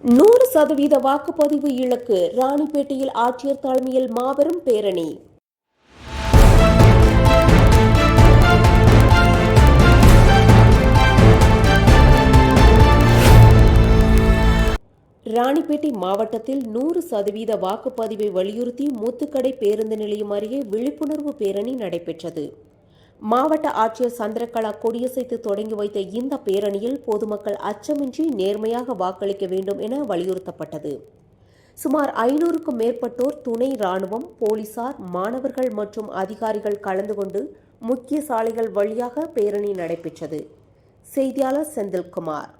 100% வாக்குப்பதிவு இலக்கு. ராணிப்பேட்டையில் ஆட்சியர் தலைமையில் மாபெரும் பேரணி. ராணிப்பேட்டை மாவட்டத்தில் 100% வாக்குப்பதிவை வலியுறுத்தி முத்துக்கடை பேருந்து நிலையம் அருகே விழிப்புணர்வு பேரணி நடைபெற்றது. மாவட்ட ஆட்சியர் சந்திரகலா கொடியசைத்து தொடங்கி வைத்த இந்த பேரணியில் பொதுமக்கள் அச்சமின்றி நேர்மையாக வாக்களிக்க வேண்டும் என வலியுறுத்தப்பட்டது. சுமார் 500க்கும் மேற்பட்டோர், துணை ராணுவம், போலீசார், மாணவர்கள் மற்றும் அதிகாரிகள் கலந்து கொண்டு முக்கிய சாலைகள் வழியாக பேரணி நடைபெற்றது. செய்தியாளர் செந்தில்குமார்.